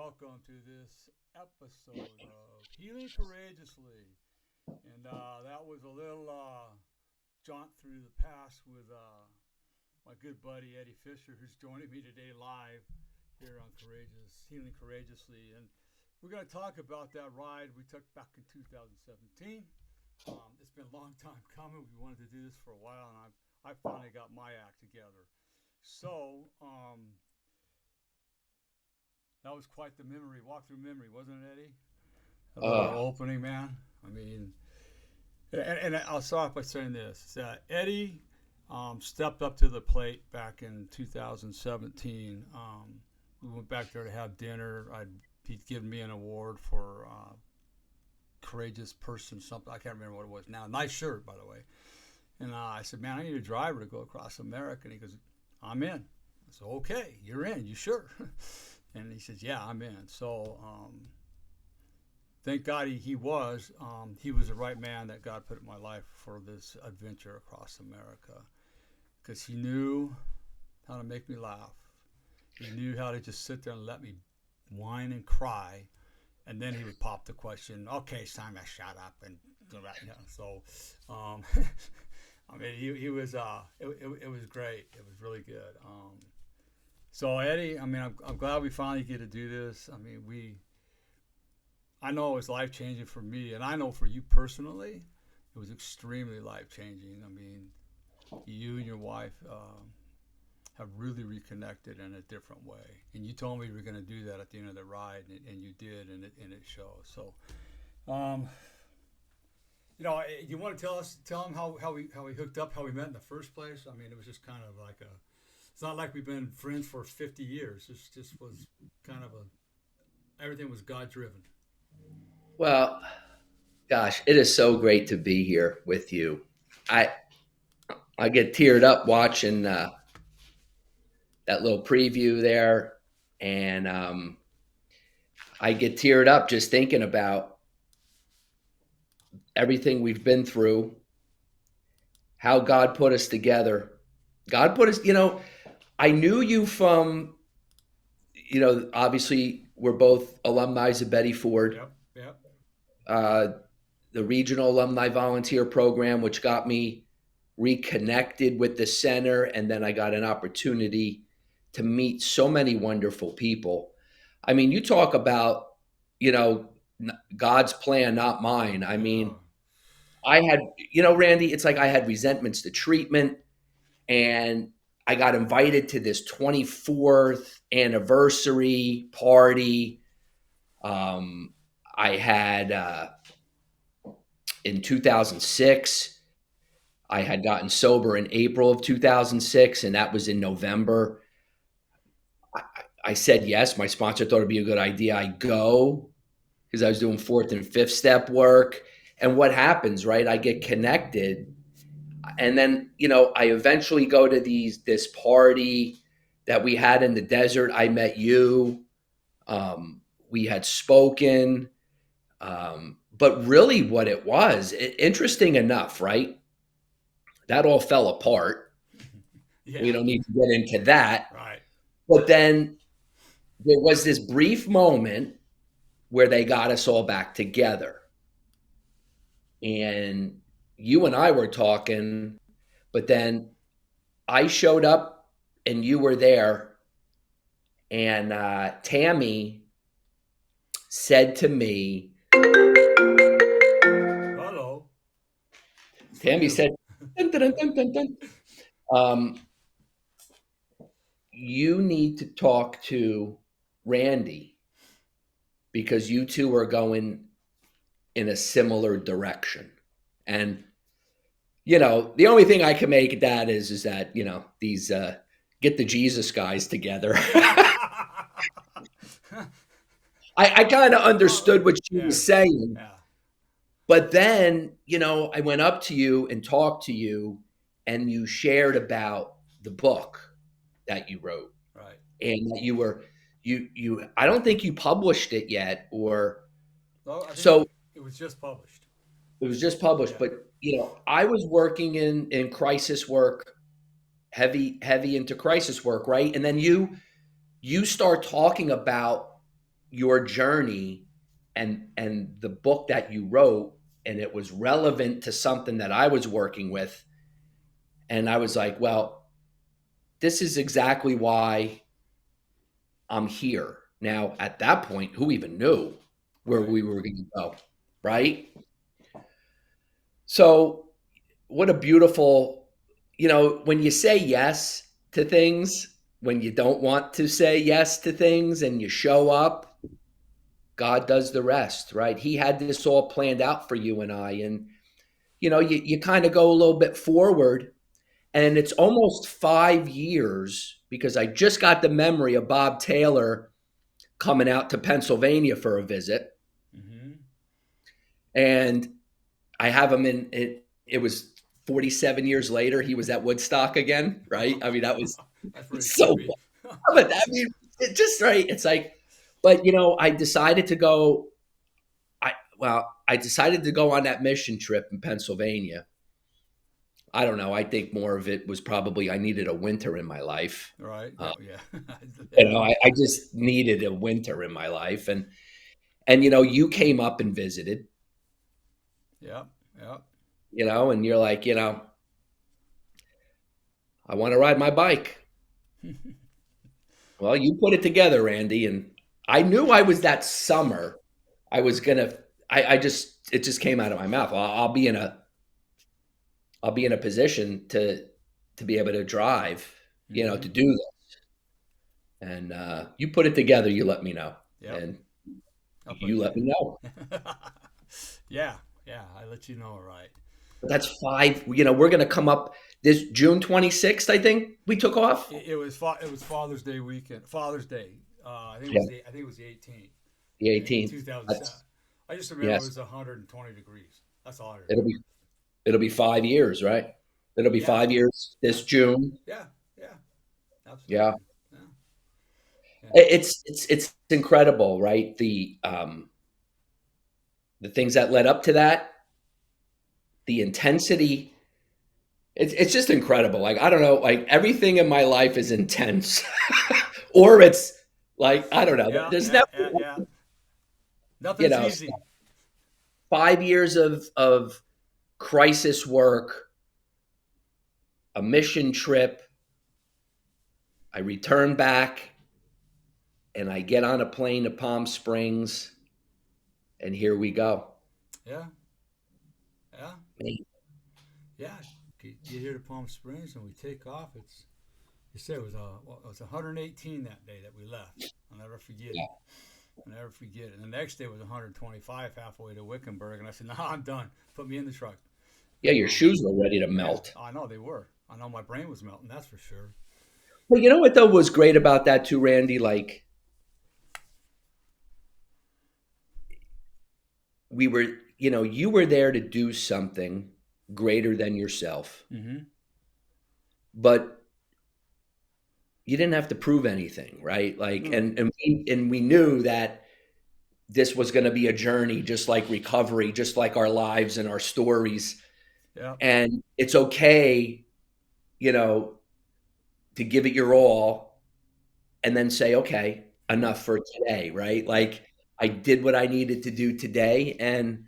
welcome to this episode of Healing Courageously. And that was a little jaunt through the past with my good buddy Eddie Fisher, who's joining me today live here on Healing Courageously. And we're going to talk about that ride we took back in 2017. It's been a long time coming. We wanted to do this for a while, and I finally got my act together. So, that was quite the memory, walk through memory, wasn't it, Eddie? A little opening, man. I mean, and I'll start off by saying this: that Eddie stepped up to the plate back in 2017. We went back there to have dinner. He'd given me an award for courageous person, something I can't remember what it was now. Nice shirt, by the way. And I said, man, I need a driver to go across America. And he goes, I'm in. I said, okay, you're in. You sure? And he says, yeah, I'm in. So thank God he was. He was the right man that God put in my life for this adventure across America, because he knew how to make me laugh. He knew how to just sit there and let me whine and cry. And then he would pop the question, okay, it's time to shut up and go back. You know, so, I mean, he was, it was great. It was really good. So Eddie, I mean, I'm glad we finally get to do this. I mean, I know it was life changing for me, and I know for you personally, it was extremely life changing. I mean, you and your wife have really reconnected in a different way, and you told me you were going to do that at the end of the ride, and you did, and it shows. So, you want to tell him how we hooked up, how we met in the first place? I mean, it was just kind of like it's not like we've been friends for 50 years. It just was kind of everything was God driven. Well, gosh, it is so great to be here with you. I I get teared up watching that little preview there, and I get teared up just thinking about everything we've been through, how God put us together. God put us, I knew you from, obviously we're both alumni of Betty Ford. Yep, yep. Uh, the regional alumni volunteer program, which got me reconnected with the center. And then I got an opportunity to meet so many wonderful people. I mean, you talk about, God's plan, not mine. I mean, I had, Randy, it's like I had resentments to treatment, and I got invited to this 24th anniversary party. I had, in 2006, I had gotten sober in April of 2006, and that was in November. I said yes. My sponsor thought it'd be a good idea. I go because I was doing fourth and fifth step work. And what happens, right? I get connected. And then, I eventually go to this party that we had in the desert. I met you. We had spoken. But really what it was, interesting enough, right? That all fell apart. Yeah. We don't need to get into that. Right. But then there was this brief moment where they got us all back together. And you and I were talking, but then I showed up and you were there. And Tammy said to me, hello. Tammy said, dun, dun, dun, dun, dun, dun. You need to talk to Randy because you two are going in a similar direction. And, the only thing I can make that is that, these get the Jesus guys together. I kind of understood what she was saying. Yeah. But then, I went up to you and talked to you, and you shared about the book that you wrote. Right. And that you were, I don't think you published it yet, or Well, so it was just published. it was just published. Yeah. But, I was working in crisis work, heavy into crisis work, right? And then you start talking about, your journey and the book that you wrote, and it was relevant to something that I was working with, and I was like, well, this is exactly why I'm here. Now, at that point, who even knew where Right. we were going to go, Right. right? So, what a beautiful, when you say yes to things, when you don't want to say yes to things and you show up, God does the rest, right? He had this all planned out for you and I. And, you kind of go a little bit forward, and it's almost 5 years because I just got the memory of Bob Taylor coming out to Pennsylvania for a visit. Mm-hmm. And I have him in it. It was 47 years later. He was at Woodstock again, right? I mean, that was That's pretty so, creepy. but I mean, it just right. It's like, but I decided to go. I decided to go on that mission trip in Pennsylvania. I don't know. I think more of it was probably I needed a winter in my life. Right. Uh, Yeah. Yeah. I just needed a winter in my life, and you came up and visited, Yep. Yep. and you're like, I want to ride my bike. Well, you put it together, Randy, and I knew I was that summer. I was gonna. I just it just came out of my mouth. I'll be in a position to be able to drive, to Mm-hmm. do that. And you put it together. You let me know, Yep. and I'll put you it let me know. together. Yeah. Yeah. I let you know. Right. But that's 5. We're gonna come up this June 26th. I think we took off. It was Father's Day weekend. Father's Day. Yeah, I think it was the 18th the in 18th. 2007. That's I just remember it yes. was 120 degrees. That's all I It'll remember. be it'll be 5 years, right? It'll be Yeah. 5 years Yeah. this June. Yeah. Yeah. Yeah. Absolutely. Yeah. And It's incredible, right? The things that led up to that, the intensity. It's just incredible. Like I don't know, like everything in my life is intense, or it's like I don't know. yeah. There's Yeah. never, Yeah. Yeah. you Nothing's know, easy. 5 years of crisis work, a mission trip. I return back and I get on a plane to Palm Springs, and here we go. Yeah. Yeah. Yeah. Get here to Palm Springs and we take off. You said it was 118 that day that we left. I'll never forget it. I'll never forget it. And the next day was 125 halfway to Wickenburg, and I said, "No, I'm done. Put me in the truck." Yeah, You your know. shoes were ready to Yeah, melt. I know they were. I know my brain was melting. That's for sure. But you know what though was great about that too, Randy? Like we were, you were there to do something greater than yourself, Mm-hmm. but you didn't have to prove anything, right? Like, No. and we knew that this was going to be a journey, just like recovery, just like our lives and our stories. Yeah. And it's okay, you know, to give it your all and then say, okay, Yeah. enough for today, right? Yeah. Like I did what I needed to do today, and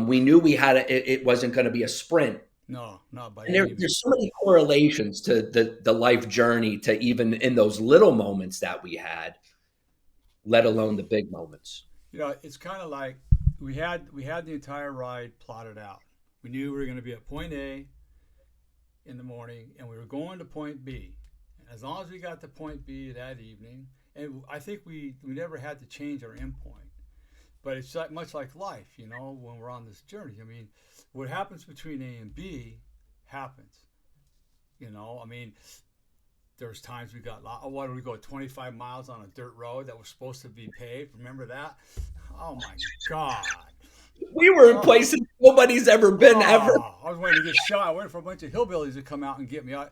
we knew we had it wasn't going to be a sprint. No, not by And any there's means. so many correlations to the life journey to even in those little moments that we had, let alone the big moments. It's kind of like we had the entire ride plotted out. We knew we were going to be at point A in the morning, and we were going to point B. As long as we got to point B that evening, and I think we never had to change our endpoint. But it's much like life, when we're on this journey. I mean, what happens between A and B happens. I mean, there's times we got, what did we go, 25 miles on a dirt road that was supposed to be paved? Remember that? Oh my God. We were in Oh, places nobody's ever been ever. I was waiting to get shot. I waited for a bunch of hillbillies to come out and get me. I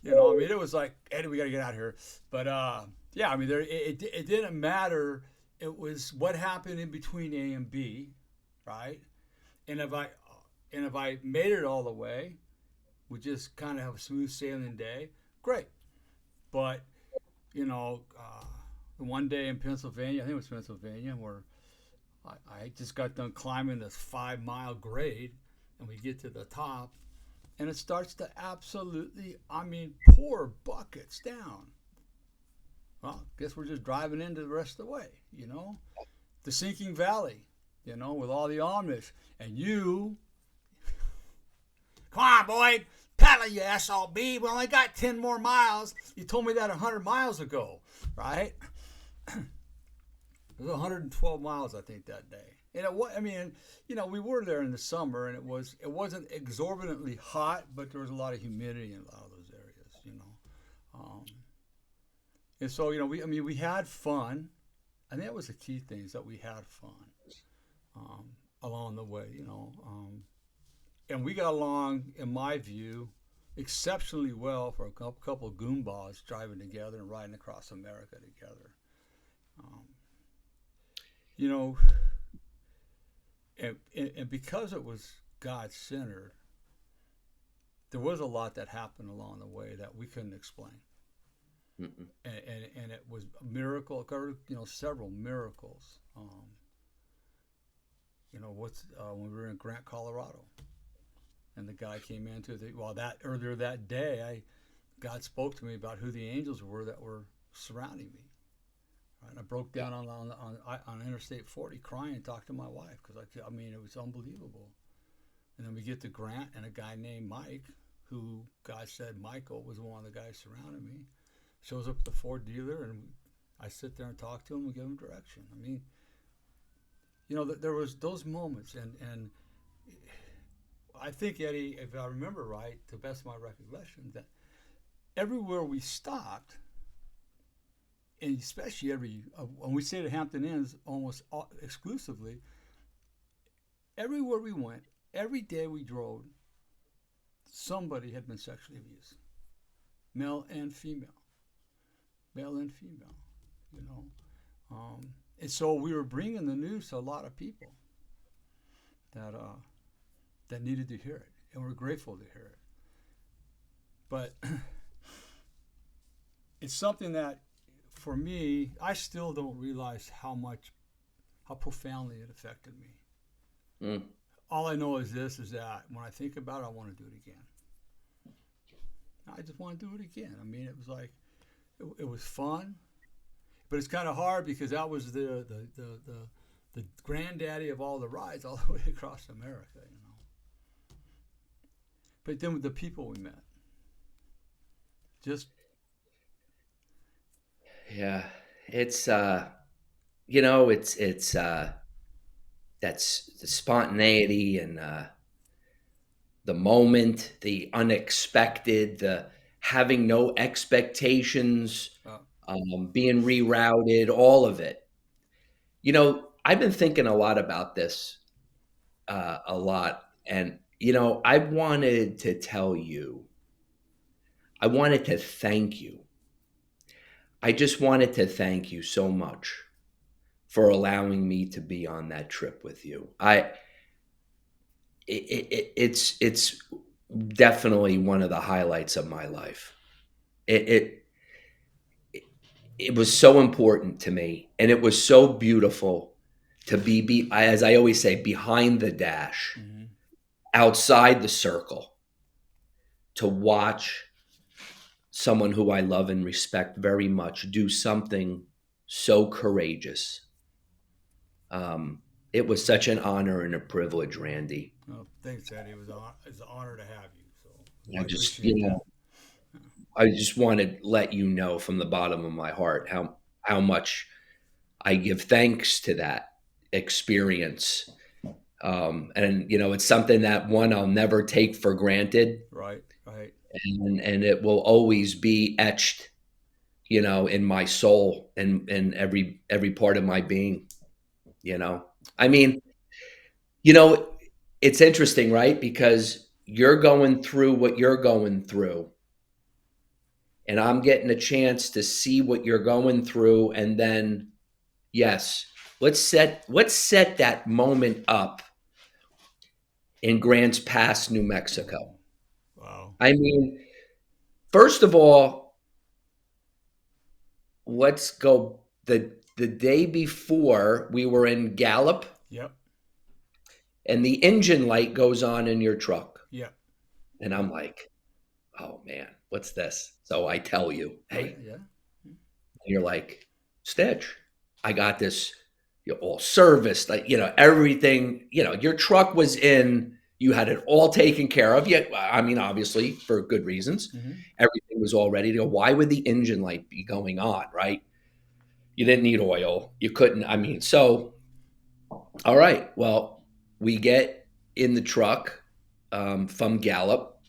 mean, it was like, Eddie, we got to get out of here. But yeah, I mean, it didn't matter. It was what happened in between A and B, right? And if I made it all the way, we just kind of have a smooth sailing day. Great, but you know, one day in Pennsylvania, I think it was Pennsylvania, where I just got done climbing this 5 mile grade, and we get to the top, and it starts to absolutely, I mean, pour buckets down. Well, guess we're just driving into the rest of the way, the sinking valley, with all the Amish, and you, come on, boy, paddle, you SOB. We only got 10 more miles. You told me that 100 miles ago, right? It was 112 miles, I think, that day. And it was, I mean, we were there in the summer, and it wasn't exorbitantly hot, but there was a lot of humidity in a lot of those areas. And so, we had fun. I think that was the key thing, is that we had fun along the way. And we got along, in my view, exceptionally well for a couple of goombas driving together and riding across America together. Um, you know, and because it was God centered, there was a lot that happened along the way that we couldn't explain. Mm-mm. And it was a miracle, occurred, several miracles. When we were in Grant, Colorado, and the guy came into that earlier that day, God spoke to me about who the angels were that were surrounding me. Right? And I broke down on Interstate 40 crying, and talked to my wife, because I mean, it was unbelievable. And then we get to Grant, and a guy named Mike, who God said Michael was one of the guys surrounding me, shows up at the Ford dealer, and I sit there and talk to him and give him direction. I mean, there was those moments, and I think, Eddie, if I remember right, to the best of my recollection, that everywhere we stopped, and especially when we stayed at Hampton Inns almost exclusively, everywhere we went, every day we drove, somebody had been sexually abused, male and female, male and female, you know. And so we were bringing the news to a lot of people that needed to hear it, and we're grateful to hear it. But it's something that, for me, I still don't realize how profoundly it affected me. Mm. All I know is that when I think about it, I want to do it again. I just want to do it again. I mean, it was like, it was fun, but it's kind of hard because that was the granddaddy of all the rides all the way across America, you know. But then with the people we met, just Yeah, it's it's that's the spontaneity and the moment, the unexpected, the having no expectations, uh, being rerouted, all of it. I've been thinking a lot about this, a lot, and I wanted to tell you, I wanted to thank you. I just wanted to thank you so much for allowing me to be on that trip with you. It's definitely one of the highlights of my life. It it it was so important to me, and it was so beautiful to be as I always say, behind the dash, mm-hmm. outside the circle, to watch someone who I love and respect very much do something so courageous. It was such an honor and a privilege, Randy. Well, thanks, Eddie. It's an honor to have you. So I I just, appreciate that. I just want to let you know from the bottom of my heart how much I give thanks to that experience. And it's something that, one, I'll never take for granted, Right, right. and it will always be etched, in my soul and every part of my being. I mean, you know, it's interesting, right? Because you're going through what you're going through, and I'm getting a chance to see what you're going through, and then, yes, let's set that moment up in Grants Pass, New Mexico. Wow. I mean, first of all, let's go the day before we were in Gallup, Yep. and the engine light goes on in your truck. Yep. And I'm like, oh man, what's this? So I tell you, Oh yeah. hey, Yeah. you're like, Stitch, I got this, all serviced, like, everything, your truck was in, you had it all taken care of. Yet, I mean, obviously for good reasons, Mm-hmm. everything was all ready to go. Why would the engine light be going on, right? You didn't need oil. You couldn't, I mean, so, all right, well, we get in the truck from Gallup,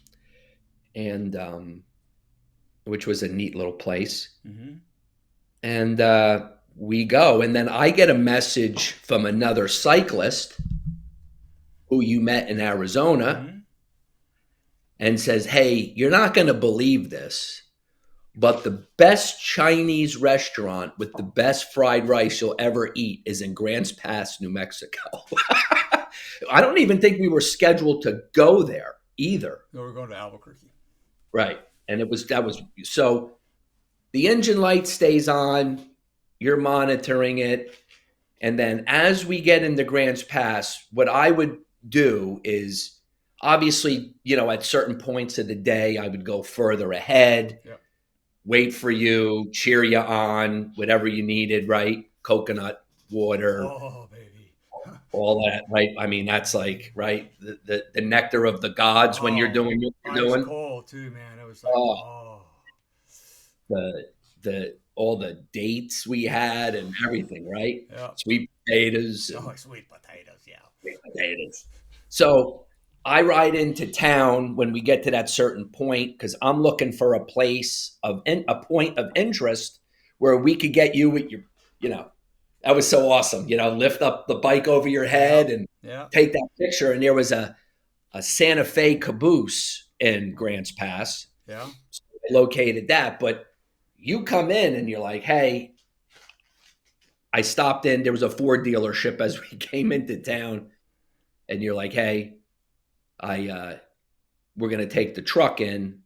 and which was a neat little place. Mm-hmm. And we go, and then I get a message from another cyclist who you met in Arizona, Mm-hmm. and says, hey, you're not going to believe this, but the best Chinese restaurant with the best fried rice you'll ever eat is in Grants Pass, New Mexico. I don't even think we were scheduled to go there either. No, we're going to Albuquerque. Right. And that was so the engine light stays on, you're monitoring it. And then as we get into Grants Pass, what I would do is obviously, at certain points of the day, I would go further ahead, Yep. wait for you, cheer you on, whatever you needed, right? Coconut water, Oh baby. all that, right? I mean, that's like, right? The nectar of the gods when you're Oh, doing what you're ice doing. cold too, man. It was like, Oh, oh. the all the dates we had and everything, right? Yep. Sweet potatoes and Oh, sweet potatoes. Yeah. sweet potatoes. So I ride into town when we get to that certain point because I'm looking for a place a point of interest where we could get you with your, you know, that was so awesome. Lift up the bike over your head Yep. and Yep. take that picture. And there was a Santa Fe caboose in Grants Pass. Yeah. So I located that, but you come in and you're like, hey, I stopped in. There was a Ford dealership as we came into town, and you're like, hey, we're gonna take the truck in,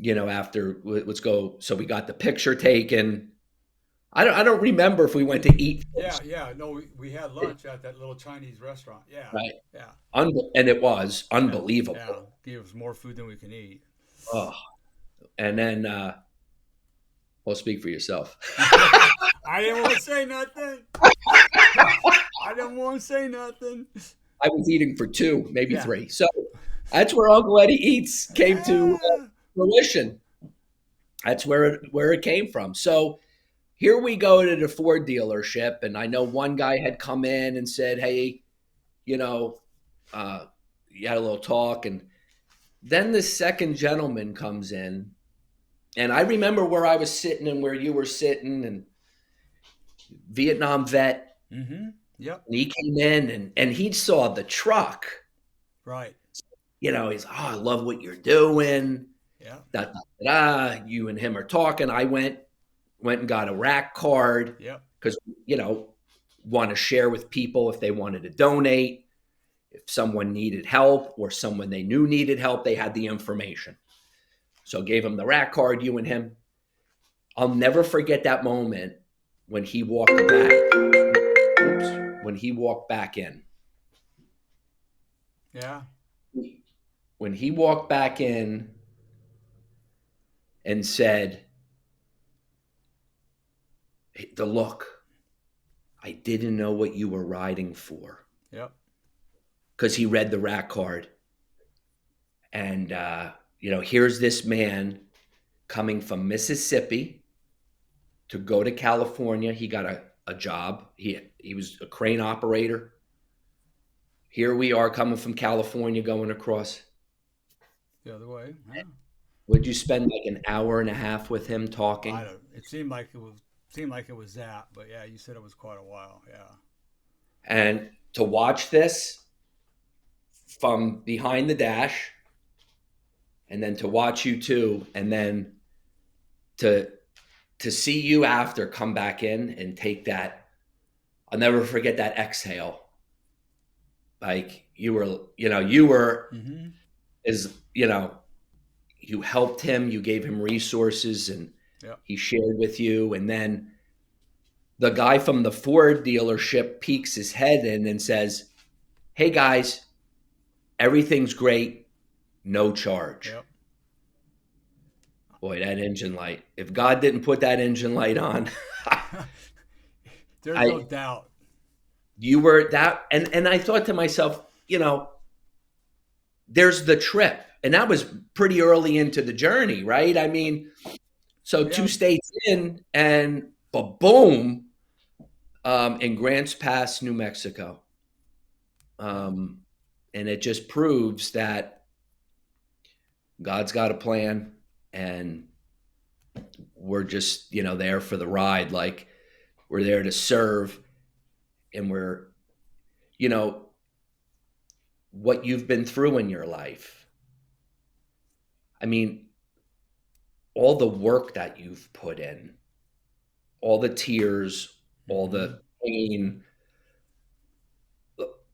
after let's go. So we got the picture taken. I don't remember if we went to eat Yeah. first, Yeah. No, we had lunch at that little Chinese restaurant. Yeah. right? Yeah. And it was Yeah. Yeah. unbelievable. Gave us more food than we can eat. Oh, and then well, speak for yourself. I didn't want to say nothing. I didn't want to say nothing. I was eating for two, maybe Yeah. three. So that's where Uncle Eddie Eats came to Yeah. fruition. That's where it came from. So here we go to the Ford dealership, and I know one guy had come in and said, "Hey, you know, you had a little talk," and then the second gentleman comes in, and I remember where I was sitting and where you were sitting, and Vietnam vet, Mm-hmm. Yep. and he came in and he saw the truck. Right. He's, oh, I love what you're doing. Yeah. Da, da, da, da. You and him are talking. I went and got a rack card Yep. because, want to share with people if they wanted to donate. If someone needed help or someone they knew needed help, they had the information. So gave him the rack card, you and him. I'll never forget that moment when he walked back. Oops, when he walked back in. Yeah. When he walked back in and said, hey, the look, I didn't know what you were riding for. Yep. Because he read the rack card. And, here's this man coming from Mississippi to go to California. He got a job. He was a crane operator. Here we are coming from California going across. The other way. Yeah. Would you spend like an hour and a half with him talking? I don't. It seemed like it was that, but yeah, you said it was quite a while. Yeah. And to watch this from behind the dash, and then to watch you too, and then to see you after come back in and take that, I'll never forget that exhale. Like you were Mm-hmm. is you helped him, you gave him resources, and Yep. he shared with you, and then the guy from the Ford dealership peeks his head in and says, "Hey guys, everything's great, no charge." Yep. Boy, that engine light. If God didn't put that engine light on, There's no I doubt. you were that and I thought to myself, there's the trip. And that was pretty early into the journey, right? I mean, so two Yeah. states in and boom, in Grants Pass, New Mexico. Yeah. Um, and it just proves that God's got a plan and we're just, there for the ride. Like we're there to serve and we're, you know, what you've been through in your life. I mean, all the work that you've put in, all the tears, all Mm-hmm. the pain,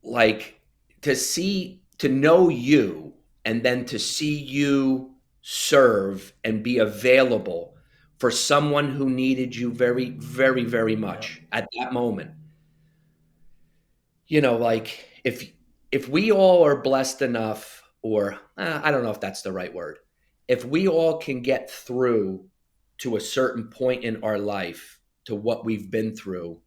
like to know you and then to see you serve and be available for someone who needed you very, very, very Yep. much at that moment. Like if we all are blessed enough, or I don't know if that's the right word, if we all can get through to a certain point in our life to what we've been through,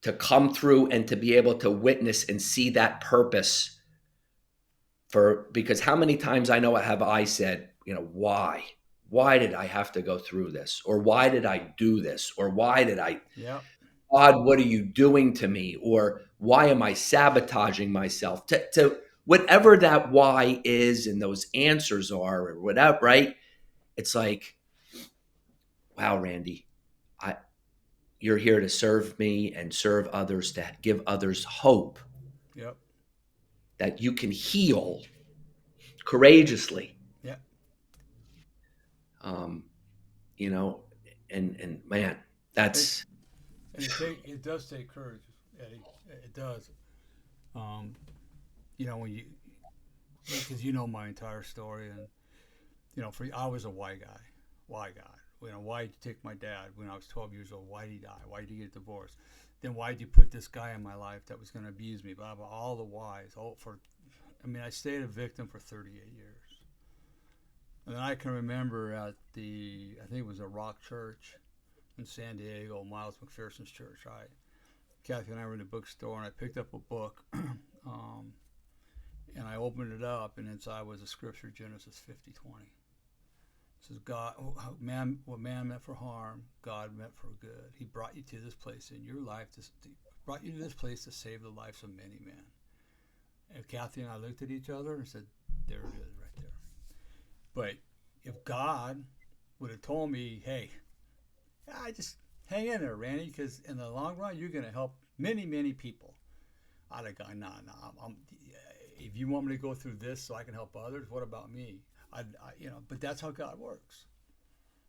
to come through and to be able to witness and see that purpose because how many times have I said, why did I have to go through this, or why did I do this, or why did I, Yep. God, what are you doing to me? Or why am I sabotaging myself? To whatever that why is and those answers are or whatever, right? It's like, wow, Randy, I you're here to serve me and serve others, to give others hope Yep. that you can heal courageously. Yep. Um, you know, and man, Take that's and it does take courage, Eddie. It does. Um, when you because you know my entire story, and for I was a why guy. Why guy? Why did you take my dad when I was 12 years old? Why did he die? Why did he get divorced? Then why did you put this guy in my life that was going to abuse me? Blah blah. All the whys. I stayed a victim for 38 years. And then I can remember at I think it was a Rock Church in San Diego, Miles McPherson's church, right? Kathy and I were in the bookstore, and I picked up a book, and I opened it up, and inside was a scripture, Genesis 50:20. It says, God, what man meant for harm, God meant for good. He brought you to this place in your life, brought you to this place to save the lives of many men. And Kathy and I looked at each other and said, there it is right there. But if God would have told me, hey, I just hang in there, Randy, because in the long run, you're going to help many, many people. I'd have gone, nah. If you want me to go through this so I can help others, what about me? But that's how God works.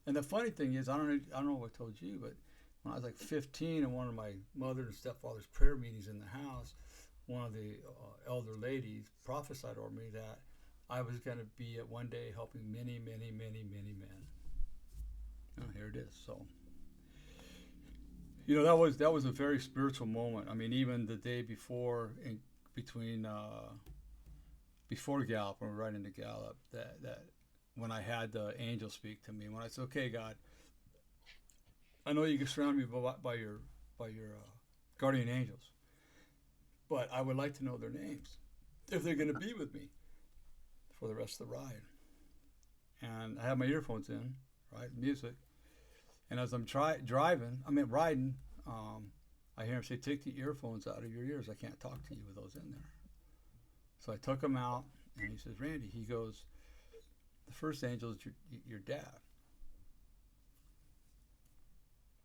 And the funny thing is, I don't know if I told you, but when I was like 15 in one of my mother and stepfather's prayer meetings in the house, one of the elder ladies prophesied over me that I was going to be at one day helping many, many, many, many men. Oh, here it is. So, that was a very spiritual moment. Even the day before, between before Gallup, when we were right into Gallup, that when I had the angel speak to me, when I said, "Okay, God, I know you can surround me by your guardian angels, but I would like to know their names if they're going to be with me for the rest of the ride." And I have my earphones in, right, music, and as I'm riding, I hear him say, "Take the earphones out of your ears. I can't talk to you with those in there." So I took them out, and he says, "Randy," he goes, "the first angel is your dad."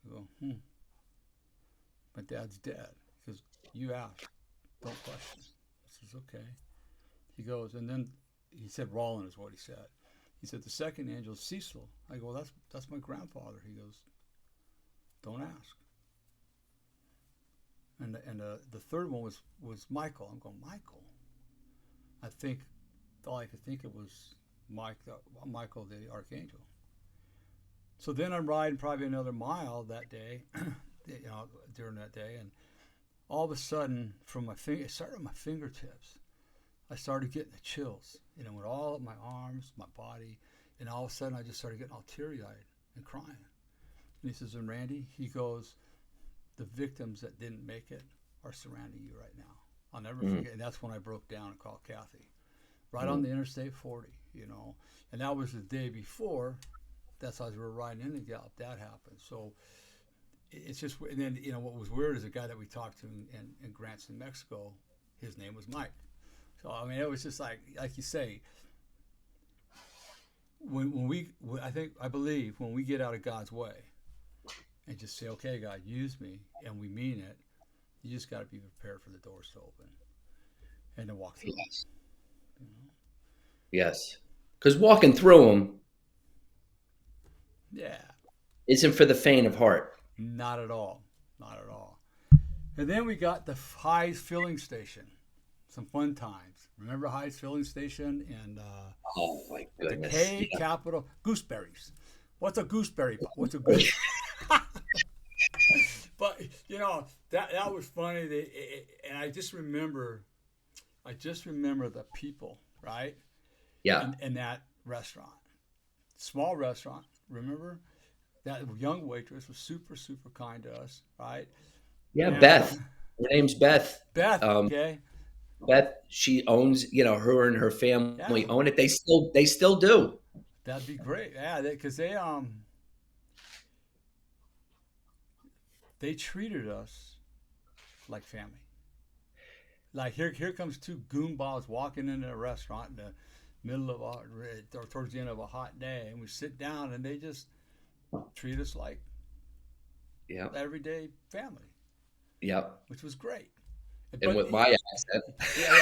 I go, "My dad's dead." He goes, "You asked, don't question." I says, "Okay." He goes, and then he said, "Roland" is what he said. He said, "The second angel is Cecil." I go, "That's my grandfather." He goes, "Don't ask." And the third one was Michael. I'm going, "Michael?" I think all I could think it was Michael the archangel. So then I'm riding probably another mile that day. during that day, and all of a sudden, from my finger, it started at my fingertips. I started getting the chills, with all of my arms, my body, and all of a sudden, I just started getting all teary-eyed and crying. And he says, "And Randy," he goes, "the victims that didn't make it are surrounding you right now." I'll never forget. And that's when I broke down and called Kathy, right on the Interstate 40, And that was the day before. That's as we were riding into Gallup. That happened. So it's just, and then, what was weird is a guy that we talked to in Grants, New Mexico, his name was Mike. So, I mean, it was just like you say, I believe when we get out of God's way and just say, "Okay, God, use me," and we mean it, you just got to be prepared for the doors to open and to walk through Yes. them. Yes. Because walking through them Yeah, isn't for the faint of heart. not at all. Not at all. And then we got the Highs filling station. Some fun times. Remember Highs filling station and Oh my the goodness. K Yeah. capital gooseberries. What's a gooseberry? What's a goose? But that was funny. And I just remember the people, right? Yeah. In that restaurant, small restaurant. Remember that young waitress was super super kind to us, right? Yeah. And Beth. Her name's Beth. Beth, Um, okay, Beth, she owns, her and her yeah, family own it. They still do. that'd be great. Yeah, because they treated us like family. Like here comes two goonballs walking into a restaurant in the middle of or towards the end of a hot day, and we sit down, and they just treat us like Yeah. everyday family, Yeah. which was great. And But with my accent, yeah,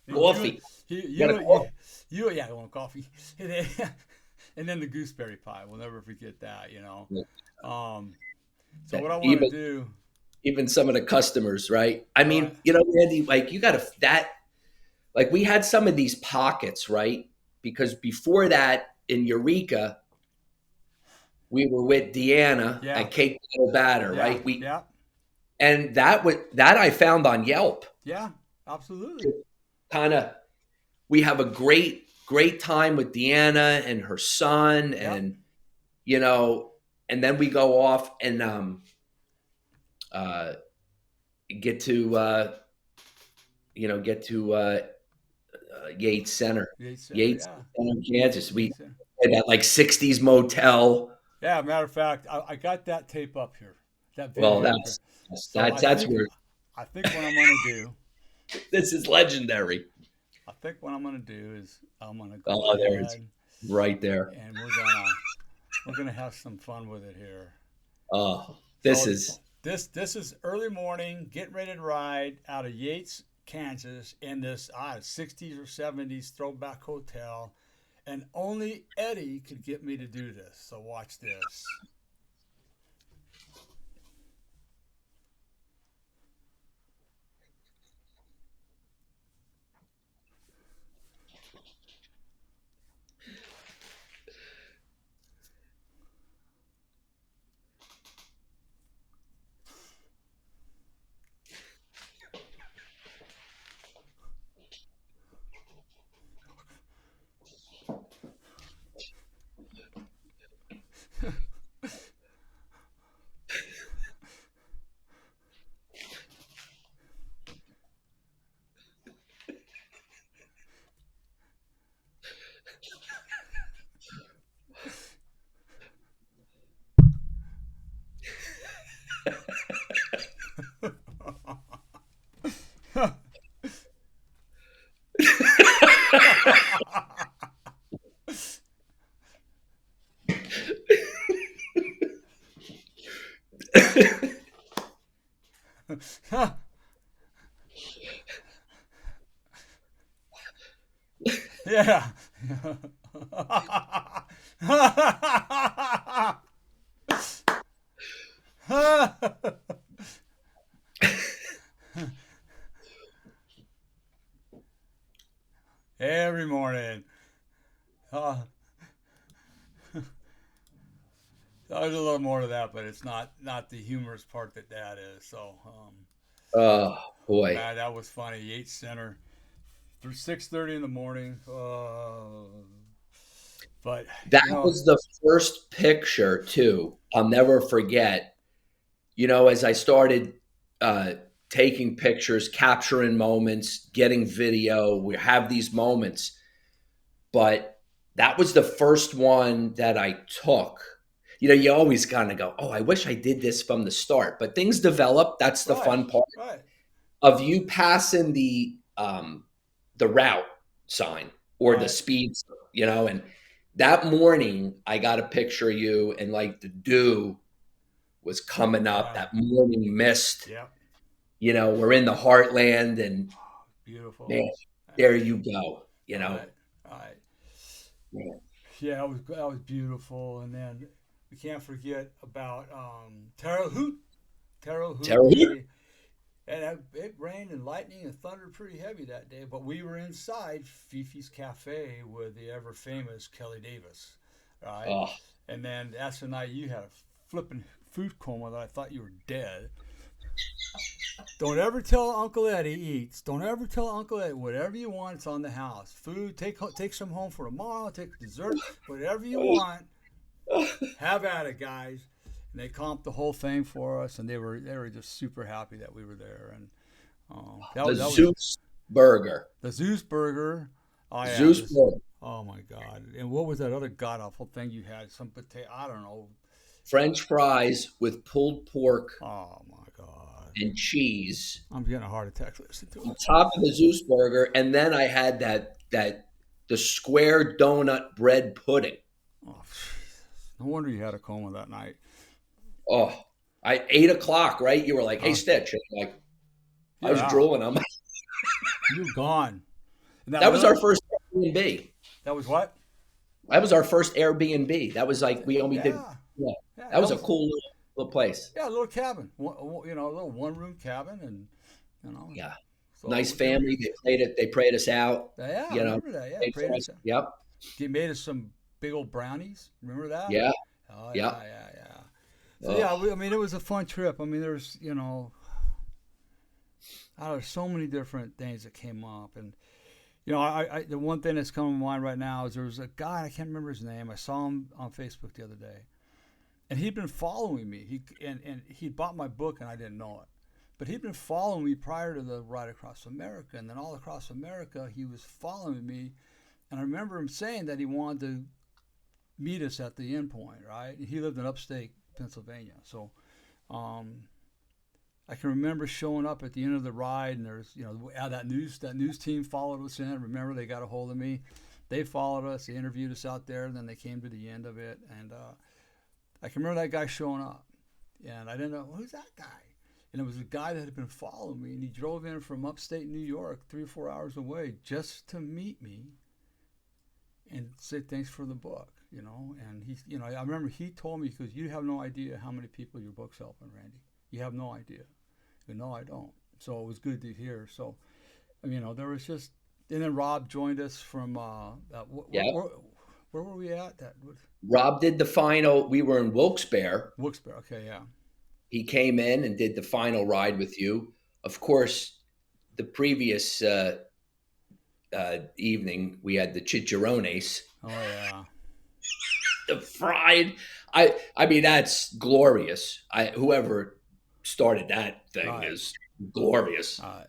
yeah. coffee. You got a coffee? Yeah, I want coffee. And then the gooseberry pie. We'll never forget that. So what I want to Even do, even some of the customers, right? I right? mean, Randy, like you got to that. Like we had some of these pockets, right? Because before that, in Eureka, we were with Deanna Yeah, at Cape Cod Batter, yeah, right? yeah, And that I found on Yelp. yeah. Absolutely. Kind of, we have a great time with Deanna and her son, Yep. and you know, and then we go off and uh, get to Yates Center, Yates Center. Yates Yeah. Center, Kansas. We Yates Center. had that like '60s motel. Yeah. Matter of fact, I got that tape up here, that Well, video up here. that's So that's that's where I think what I'm gonna do. this is legendary. I think what I'm gonna do is I'm gonna go Oh, there it's ahead right there. and we're gonna have some fun with it here. Oh, this So is this is early morning, getting ready to ride out of Yates, Kansas, in this 60s or 70s throwback hotel, and only Eddie could get me to do this. So watch this. Yeah. Every morning. Uh, There's a little more to that, but it's not the humorous part that that is. So, Oh boy. that was funny. Yates Center through 6:30 in the morning. But That you know, was the first picture too. I'll never forget. As I started uh, taking pictures, capturing moments, getting video, we have these moments. But that was the first one that I took. You always kind of go, "Oh, I wish I did this from the start." But things develop. That's the right, fun part right, of you passing the route sign or the right, speed, and that morning I got a picture of you and like the dew was coming up, yeah, that morning mist, yeah, we're in the heartland and beautiful. man, Yeah, there you go, right, right. Yeah. Yeah, that was beautiful. And then we can't forget about Terre Haute. Terre Haute, Terry. it rained and lightning and thundered pretty heavy that day, but we were inside Fifi's Cafe with the ever famous Kelly Davis, right? Oh, And then that's the night you had a flipping food coma that I thought you were dead. Don't ever tell Uncle Eddie eats. Don't ever tell Uncle Eddie whatever you want. It's on the house. Food. Take some home for tomorrow. Take dessert. Whatever you want. Have at it, guys. And they comped the whole thing for us, and they were just super happy that we were there. And the that was Zeus burger. the Zeus burger. Oh yeah, Zeus this. burger. Oh my god! And what was that other god awful thing you had? Some potato. I don't know. French fries with pulled pork Oh my god! and cheese I'm getting a heart attack listening to on it. top of the Zeus burger, and then I had the square donut bread pudding. Oh, no wonder you had a coma that night. Oh, 8 o'clock, right? You were like, "Hey, Uh, Stitch," and like I you're was out. drooling. You're gone. And that That was our little. first Airbnb. That was what? That was our first Airbnb. That was like we only did. Yeah. Yeah, Yeah. that That was a was. cool little place. Yeah, a little cabin. A little one-room cabin, and Yeah, nice so family. They prayed us out. yeah, I You know, remember that. Yeah, paid prayed for us. us. Yep. They made us some big old brownies. Remember that? Yeah. Oh Yep. yeah, yeah, yeah. So yeah, Oh, I mean, it was a fun trip. I mean, there's there's so many different things that came up, and the one thing that's coming to mind right now is there was a guy, I can't remember his name. I saw him on Facebook the other day, and he'd been following me. And he bought my book, and I didn't know it. But he'd been following me prior to the ride across America, and then all across America he was following me. And I remember him saying that he wanted to meet us at the end point, right? He lived in upstate Pennsylvania, so um, I can remember showing up at the end of the ride, and there's that news team followed us in. Remember, they got a hold of me. They followed us. They interviewed us out there, and then they came to the end of it. And I can remember that guy showing up, and I didn't know who's that guy. And it was a guy that had been following me, and he drove in from upstate New York, 3 or 4 hours away, just to meet me and say thanks for the book. And I remember he told me, because you have no idea how many people your book's helping, Randy. You have no idea. No, I don't. So it was good to hear. So, there was just, and then Rob joined us from, yeah. where were we at? Rob did the final. We were in Wilkes-Barre. Wilkes-Barre. Okay, yeah. He came in and did the final ride with you. Of course, the previous evening we had the chicharrones, Oh, yeah. the fried. I mean that's glorious. Whoever started that thing Right. is glorious. Right.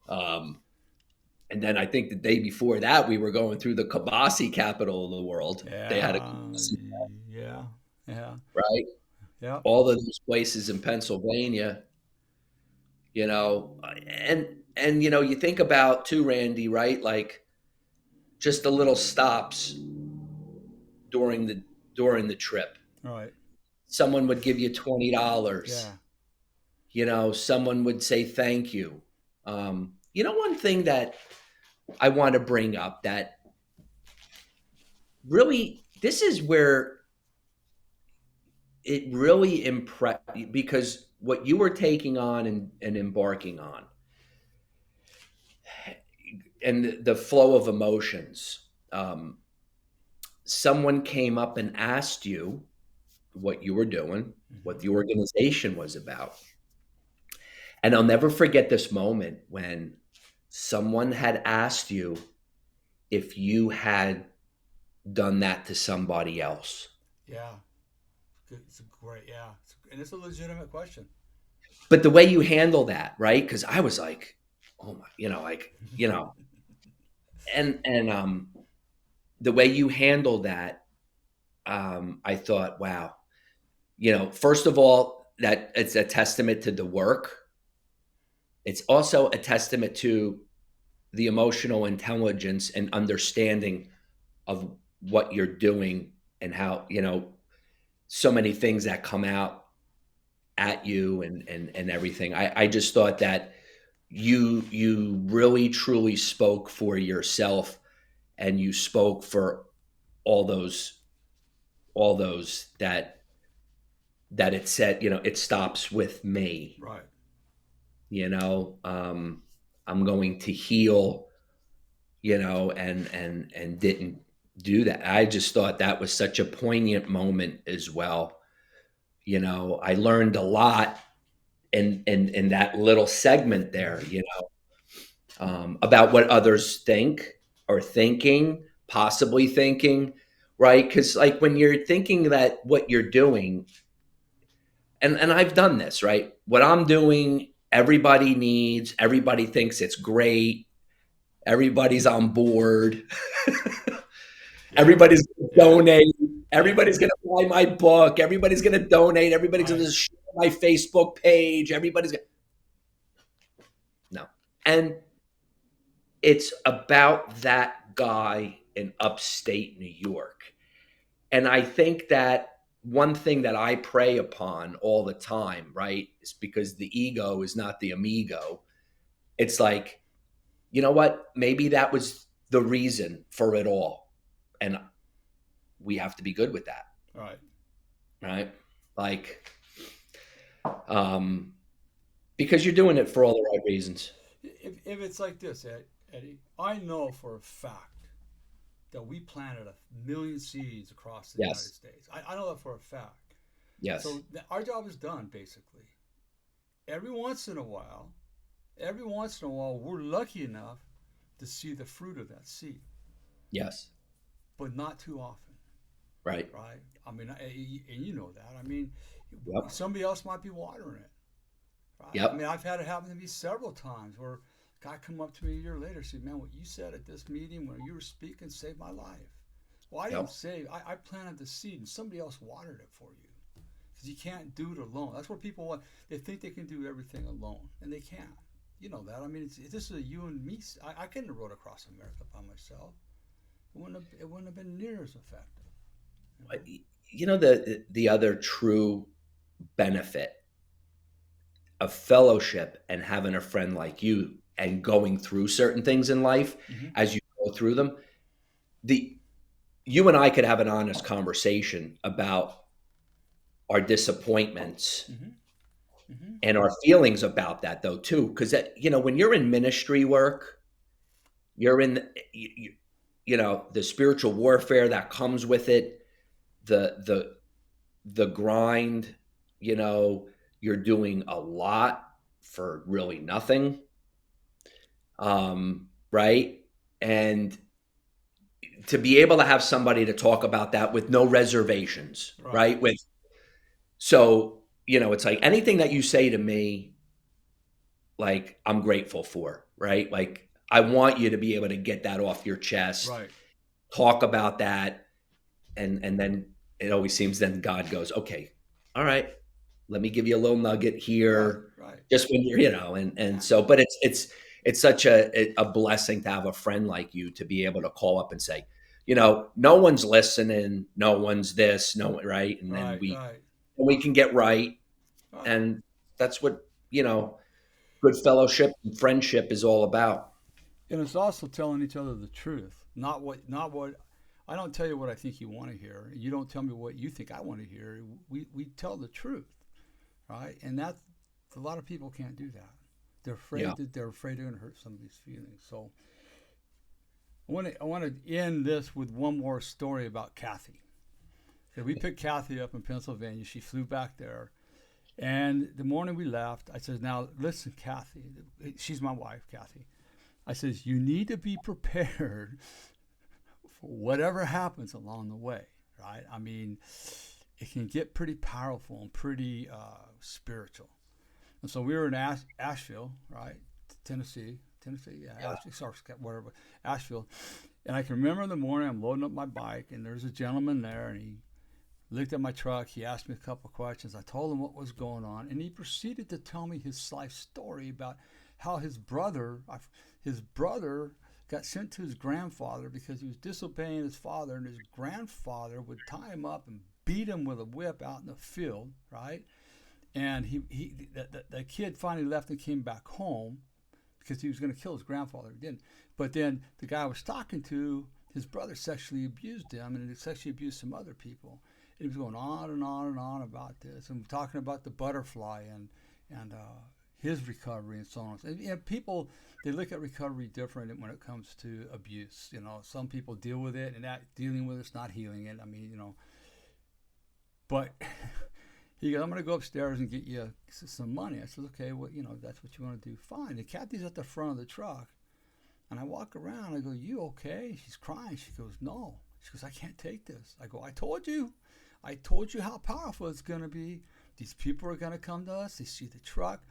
Um, and then I think the day before that we were going through the kibasi capital of the world. They had a Yeah. kibasi, Yeah. Yeah. right? Yep. All of those places in Pennsylvania, you know, and you think about too, Randy, right? Like just the little stops during the trip. Right. Someone would give you $20. Yeah. Someone would say thank you. One thing that I want to bring up that really, this is where it really impressed, because what you were taking on and embarking on, and the flow of emotions. Someone came up and asked you, what you were doing, what Mm-hmm. the organization was about. And I'll never forget this moment when someone had asked you if you had done that to somebody else. Yeah. It's a great, yeah. And it's a legitimate question. But the way you handle that, right? Because I was like, oh my, and the way you handle that, I thought, wow, first of all, that it's a testament to the work. It's also a testament to the emotional intelligence and understanding of what you're doing and how, so many things that come out at you and everything. I just thought that you really truly spoke for yourself, and you spoke for all those that it said, it stops with me. Right. you know um I'm going to heal, and didn't do that. I just thought that was such a poignant moment as well. I learned a lot in that little segment there, Mm-hmm. about what others think or thinking, possibly thinking, right? Because like when you're thinking that what you're doing, and I've done this, right? What I'm doing, everybody needs, everybody thinks it's great, everybody's on board, Yeah. everybody's gonna Yeah. donate, Yeah. everybody's gonna buy my book, everybody's gonna donate, everybody's Right. gonna share my Facebook page, everybody's gonna no. And it's about that guy in upstate New York. And I think that one thing that I pray upon all the time, right, is because the ego is not the amigo. It's like, you know what? Maybe that was the reason for it all. And we have to be good with that, Right. right? Like, um, because you're doing it for all the right reasons. If it's like this, Eddie, I know for a fact that we planted a million seeds across the United Yes. States. I know that for a fact. Yes. So our job is done, basically. Every once in a while, every once in a while, we're lucky enough to see the fruit of that seed, Yes. but not too often, Right. right? I mean, and you know that. I mean, Yep. somebody else might be watering it, right? I mean, Yep. I've had it happen to me several times where a guy come up to me a year later and said, "Man, what you said at this meeting when you were speaking saved my life." Well, I didn't Yep. save. I planted the seed, and somebody else watered it for you. Because you can't do it alone. That's what people want. They think they can do everything alone, and they can't. You know that. I mean, this is a you and me. I couldn't have rode across America by myself. It wouldn't have been near as effective. You know? The other true benefit of fellowship and having a friend like you and going through certain things in life Mm-hmm. as you go through them, the you and I could have an honest conversation about our disappointments Mm-hmm. Mm-hmm. and our feelings about that though too, because when you're in ministry work, you're in the spiritual warfare that comes with it, the the grind, you know you're doing a lot for really nothing, right? And to be able to have somebody to talk about that with no reservations, Right. right? With So, it's like anything that you say to me, like, I'm grateful for, right? Like, I want you to be able to get that off your chest, Right. talk about that, and then it always seems then God goes, okay, all right, let me give you a little nugget Right. here, Right. just when you're, and Yeah. so, but it's such a blessing to have a friend like you to be able to call up and say, no one's listening, no one's this, no one, right? And then Right. we Right. we can get right, Right. and that's what good fellowship and friendship is all about. And it's also telling each other the truth, not what. I don't tell you what I think you want to hear. You don't tell me what you think I want to hear. We tell the truth, right? And that a lot of people can't do that. Yeah. They're afraid they're going to hurt somebody's feelings. So I want to end this with one more story about Kathy. So we picked Kathy up in Pennsylvania. She flew back there. And the morning we left, I said, now listen, Kathy, she's my wife, Kathy. I says, you need to be prepared for whatever happens along the way, right? I mean, it can get pretty powerful and pretty spiritual. And so we were in Asheville, right? Tennessee, yeah. Whatever, Asheville. And I can remember in the morning, I'm loading up my bike, and there's a gentleman there, and he looked at my truck. He asked me a couple of questions. I told him what was going on, and he proceeded to tell me his life story about how his brother got sent to his grandfather because he was disobeying his father, and his grandfather would tie him up and beat him with a whip out in the field, right? And the kid finally left and came back home because he was going to kill his grandfather. He didn't. But then the guy I was talking to, his brother sexually abused him, and he sexually abused some other people. And he was going on and on and on about this, and talking about the butterfly and his recovery and so on. And people, they look at recovery different when it comes to abuse. You know, some people deal with it, and that dealing with it's not healing it. I mean, you know, but he goes, I'm going to go upstairs and get you some money. I said, okay, well, you know, that's what you want to do. Fine. And Kathy's at the front of the truck. And I walk around. I go, you okay? She's crying. She goes, no. She goes, I can't take this. I go, I told you how powerful it's going to be. These people are going to come to us. They see the truck.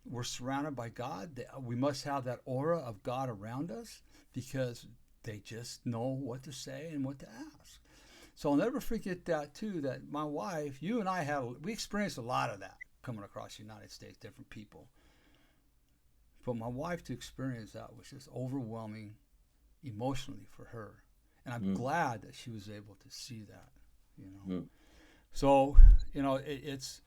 We're surrounded by God. We must have that aura of God around us because they just know what to say and what to ask. So I'll never forget that, too, that my wife, you and I we experienced a lot of that coming across the United States, different people. But my wife to experience that was just overwhelming emotionally for her. And I'm glad that she was able to see that, you know. So, you know, it's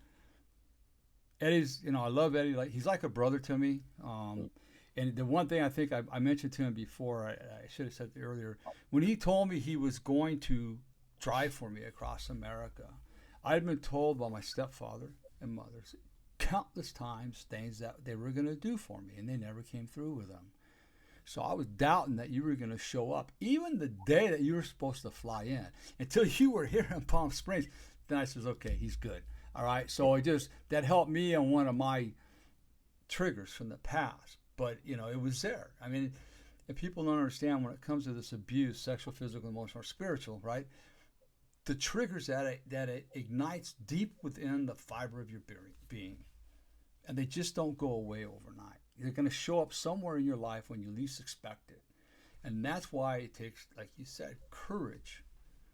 Eddie's, you know, I love Eddie. Like, he's like a brother to me. And the one thing I think I mentioned to him before, I should have said it earlier, when he told me he was going to drive for me across America, I had been told by my stepfather and mother countless times things that they were going to do for me, and they never came through with them. So I was doubting that you were going to show up, even the day that you were supposed to fly in, until you were here in Palm Springs. Then I says, okay, he's good. All right. So that helped me on one of my triggers from the past. But, you know, it was there. I mean, if people don't understand when it comes to this abuse, sexual, physical, emotional, or spiritual, right? The triggers that it ignites deep within the fiber of your being. And they just don't go away overnight. They're going to show up somewhere in your life when you least expect it. And that's why it takes, like you said, courage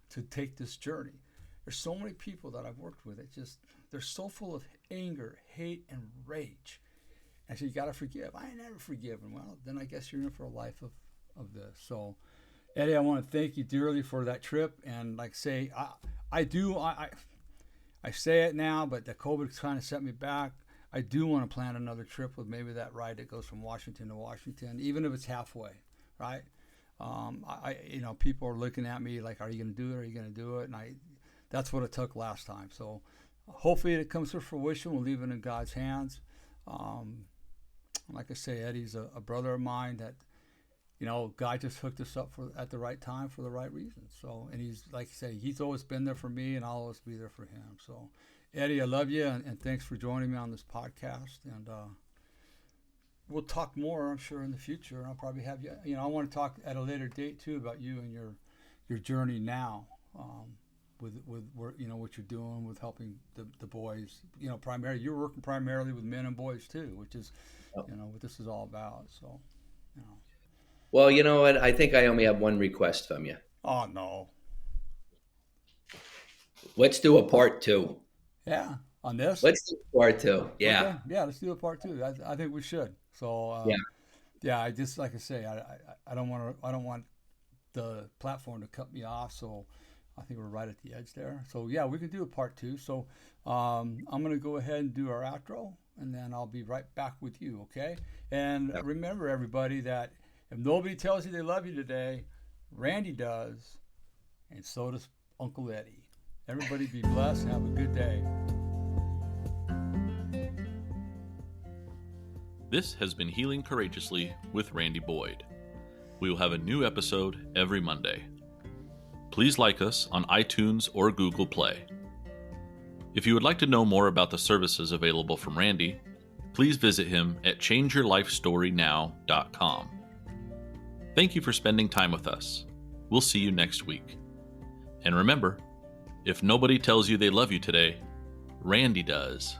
to take this journey. There's so many people that I've worked with, they're so full of anger, hate, and rage. And so you got to forgive. I ain't never forgiven. Well, then I guess you're in for a life of this. So, Eddie, I want to thank you dearly for that trip. And like I say, I say it now, but the COVID kind of set me back. I do want to plan another trip with maybe that ride that goes from Washington to Washington, even if it's halfway, right? You know, people are looking at me like, are you going to do it? Are you going to do it? And that's what it took last time. So hopefully it comes to fruition. We'll leave it in God's hands. Like I say, Eddie's a brother of mine that, you know, God just hooked us up at the right time for the right reasons. So, and he's, like I say, he's always been there for me, and I'll always be there for him. So, Eddie, I love you, and thanks for joining me on this podcast. And we'll talk more, I'm sure, in the future. I'll probably have you. You know, I want to talk at a later date too about you and your journey now, with you know what you're doing with helping the boys. You know, you're working primarily with men and boys too, which is, you know, what this is all about. So, you know. Well, you know what? I think I only have one request from you. Oh no. Let's do a part 2. Yeah, on this. Let's do part 2. Yeah. Okay. Yeah, let's do a part 2. I think we should. So yeah, I just, like I say, I don't want the platform to cut me off. So I think we're right at the edge there. So yeah, we can do a part 2. So I'm gonna go ahead and do our outro, and then I'll be right back with you. Okay. And remember, everybody, that if nobody tells you they love you today, Randy does, and so does Uncle Eddie. Everybody be blessed and have a good day. This has been Healing Courageously with Randy Boyd. We will have a new episode every Monday. please like us on iTunes or Google Play. If you would like to know more about the services available from Randy, please visit him at changeyourlifestorynow.com. Thank you for spending time with us. We'll see you next week. And remember, if nobody tells you they love you today, Randy does.